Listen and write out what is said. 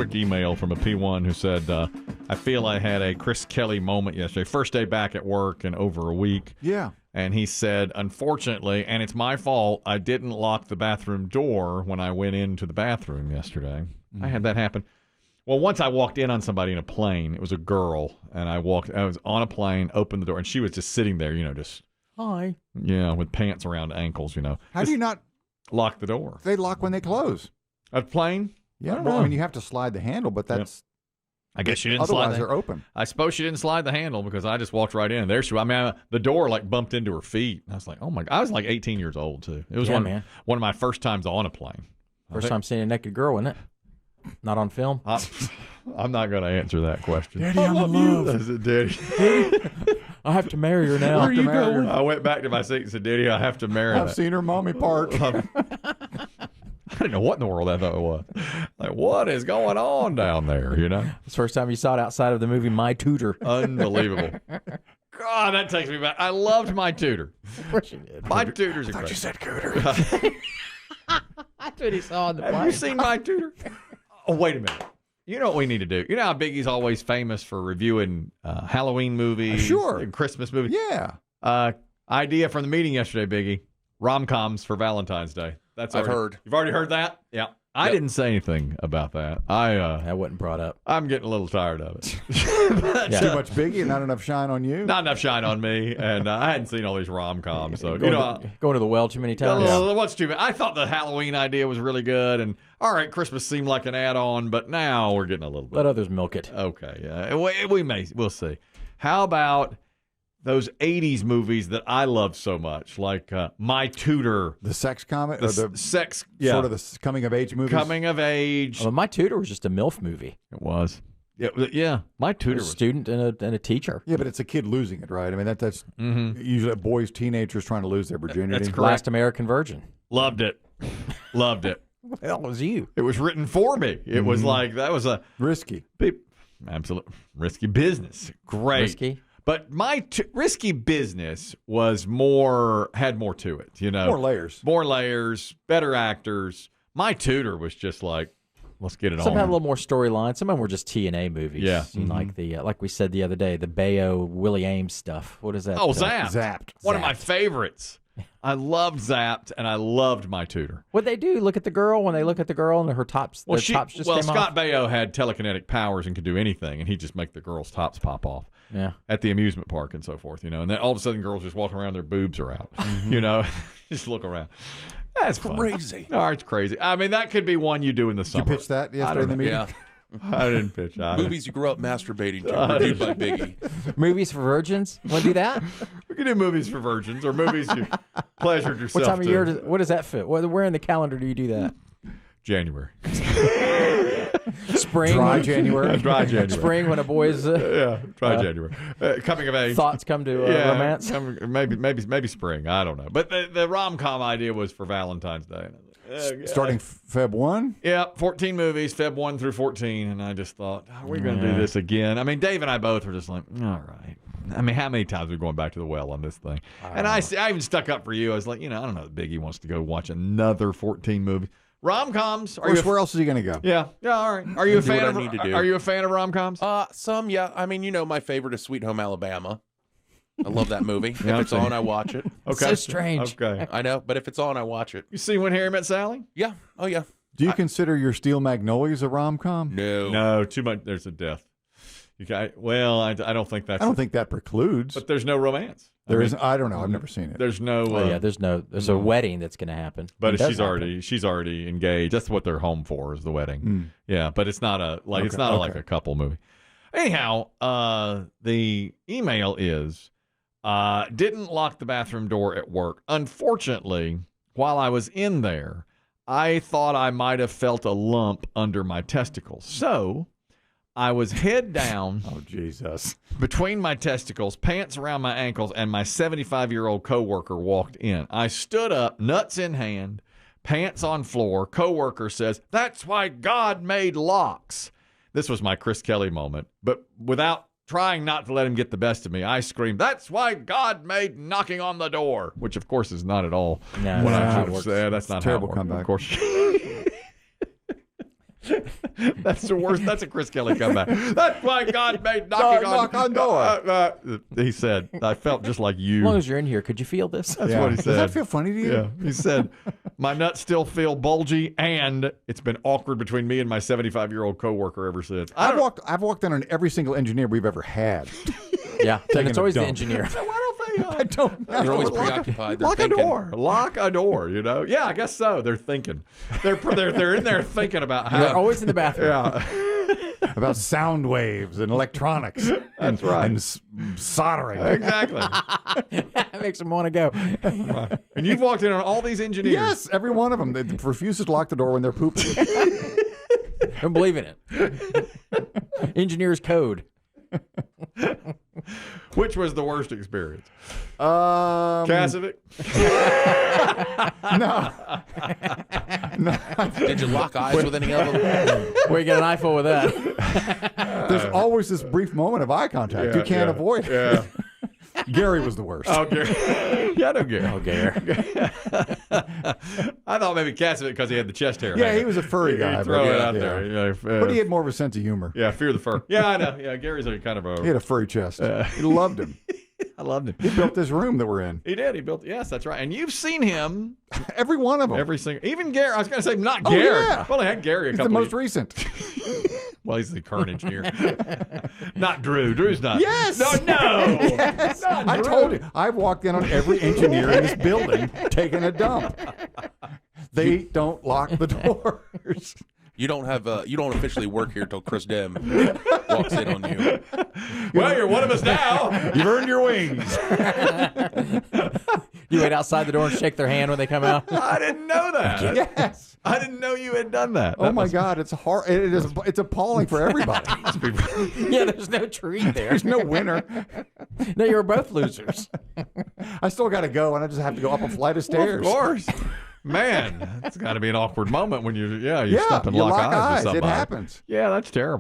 quick email from a P1 who said, I feel I had a Chris Kelly moment yesterday. First day back at work in over a week. Yeah. And he said, unfortunately, and it's my fault, I didn't lock the bathroom door when I went into the bathroom yesterday. I had that happen. Well, once I walked in on somebody in a plane. It was a girl, and I was on a plane, opened the door, and she was just sitting there, just hi. Yeah, with pants around ankles, How do you not lock the door? They lock when they close. A plane? Yeah, well, I mean, you have to slide the handle, but that's. I guess she didn't otherwise slide. They're open. I suppose she didn't slide the handle because I just walked right in. There she was. I mean, the door bumped into her feet. I was like, oh my God. I was 18 years old too. It was one of my first times on a plane. First time seeing a naked girl, isn't it? Not on film. I'm not going to answer that question. Daddy, I'm in love. Daddy. I have to marry her now. Where are you going? I went back to my seat and said, Daddy, I have to marry her. I've seen her mommy part. I didn't know what in the world I thought it was. Like, what is going on down there, It's the first time you saw it outside of the movie My Tutor. Unbelievable. God, that takes me back. I loved My Tutor. Of course you did. My Tutor's a I thought great. you said cooter. That's what he saw in the plane. Have you seen My Tutor? Oh, wait a minute. You know what we need to do? You know how Biggie's always famous for reviewing Halloween movies? Sure. And Christmas movies? Yeah. Idea from the meeting yesterday, Biggie. Rom-coms for Valentine's Day. I've heard. You've already heard that? Yeah. I didn't say anything about that. That wasn't brought up. I'm getting a little tired of it. Too much Biggie and not enough shine on you. Not enough shine on me, and I hadn't seen all these rom-coms. So, Going to the well too many times. What's too many? I thought the Halloween idea was really good, and all right, Christmas seemed like an add-on, but now we're getting a little bit. Let others milk it. Okay, yeah. We'll see. How about those 80s movies that I loved so much, like My Tutor. The sex comment? The or the sex, sort of the coming-of-age movies? Coming of age. Well, My Tutor was just a MILF movie. It was. Yeah. My Tutor A was. student and a teacher. Yeah, but it's a kid losing it, right? I mean, that's usually boys, teenagers trying to lose their virginity. That's correct. Last American Virgin. Loved it. Loved it. What the hell was you? It was written for me. It was like, that was a... Risky. Absolute risky business. Great. Risky? But my risky business had more to it, More layers. More layers, better actors. My Tutor was just like, let's get it on. Some had a little more storyline. Some of them were just TNA movies. Yeah. Like like we said the other day, the Bayo, Willie Ames stuff. What is that? Oh, Zapped. Zapped. One of my favorites. I loved Zapped, and I loved My Tutor. What'd they do? Look at the girl when they look at the girl and her tops. Well, tops just came Scott off. Baio had telekinetic powers and could do anything, and he'd just make the girls' tops pop off. Yeah. At the amusement park and so forth, and then all of a sudden girls just walking around, their boobs are out, just look around. That's crazy. No, it's crazy. I mean, that could be one you do in the summer. Did you pitch that yesterday in the meeting? Yeah. I didn't pitch that. Movies you grew up masturbating to, reviewed by Biggie. Movies for virgins? Want to do that? We can do movies for virgins or movies you pleasured yourself. What time of year? What does that fit? Where in the calendar do you do that? January. Spring. Dry January. Dry January. Spring when a boy's dry January. Coming of age. thoughts come to romance. Maybe spring. I don't know. But the rom-com idea was for Valentine's Day. Starting Feb 1? Yeah, 14 movies, Feb 1 through 14. And I just thought, are we going to do this again? I mean, Dave and I both were just like, all right. I mean, how many times are we going back to the well on this thing? And I even stuck up for you. I was like, I don't know if Biggie wants to go watch another 14 movies. Rom-coms. Where else is he going to go? Yeah, all right. Are you a fan of? I need to do. Are you a fan of rom-coms? Some, yeah. I mean, my favorite is Sweet Home Alabama. I love that movie. Yeah, if it's on, I watch it. Okay. So strange. Okay. I know, but if it's on, I watch it. You see When Harry Met Sally? Yeah. Oh, yeah. Do you consider your Steel Magnolias a rom-com? No. Too much. There's a death. I don't think that's. I don't think that precludes. But there's no romance. I don't know. I've never seen it. There's no. There's a wedding that's going to happen. But she's already engaged. That's what they're home for, is the wedding. Yeah, but it's not like a couple movie. Anyhow, the email is didn't lock the bathroom door at work. Unfortunately, while I was in there, I thought I might have felt a lump under my testicles. So I was head down. Oh, Jesus. Between my testicles, pants around my ankles, and my 75-year-old coworker walked in. I stood up, nuts in hand, pants on floor. Coworker says, "That's why God made locks." This was my Chris Kelly moment, but without trying not to let him get the best of me, I screamed, "That's why God made knocking on the door," which of course is not at all what I should have said. That's not terrible how it works. comeback. Of course. That's the worst. That's a Chris Kelly comeback. That's why God made knocking knock on door. He said, I felt just like you. As long as you're in here, could you feel this? That's what he said. Does that feel funny to you? Yeah. He said, my nuts still feel bulgy, and it's been awkward between me and my 75-year-old coworker ever since. I've walked in on every single engineer we've ever had. Yeah, and it's always the dump. engineer. Why don't they? I don't know. They're always preoccupied. They're Lock thinking. a door. Lock a door. You know? Yeah, I guess so. They're thinking. They're in there thinking about how. They're always in the bathroom. Yeah. About sound waves and electronics. That's right. And soldering. Exactly. That makes them want to go. And you've walked in on all these engineers. Yes, every one of them. They refuse to lock the door when they're pooping. Don't believe in it. Engineer's code. Which was the worst experience? Cassidy. No. Did you lock eyes with any of them? Where you get an eyeful with that? There's always this brief moment of eye contact. You can't avoid it. Yeah. Gary was the worst. Oh, Gary. Yeah, I know Gary. Oh, Gary. I thought maybe Cassidy because he had the chest hair. Yeah, he was a furry guy. He'd throw but it out there. Yeah, But he had more of a sense of humor. yeah, fear the fur. Yeah, I know. Yeah, Gary's a kind of a. He had a furry chest. He loved him. I loved him. He built this room that we're in. He did. He built. Yes, that's right. And you've seen him. Every one of them. Every single. Even Gary. I was going to say not Oh, Gary. yeah. Well, I had Gary a He's the couple. most recent. Well, he's the current engineer. Not Drew. Drew's not. Yes. No. Yes. I told you. I've walked in on every engineer in this building taking a dump. They don't lock the doors. You don't officially work here till Chris Demm walks in on you. Well, you're one of us now. You've earned your wings. You wait outside the door and shake their hand when they come out. I didn't know that. Yes. I didn't know you had done that. Oh my God, it's hard. It's appalling for everybody. Yeah, there's no treat there. There's no winner. No, you're both losers. I still got to go, and I just have to go up a flight of stairs. Of course. Man, that's got to be an awkward moment when you Yeah, stop and you lock lock eyes with eyes. It somebody. happens. Yeah, that's terrible.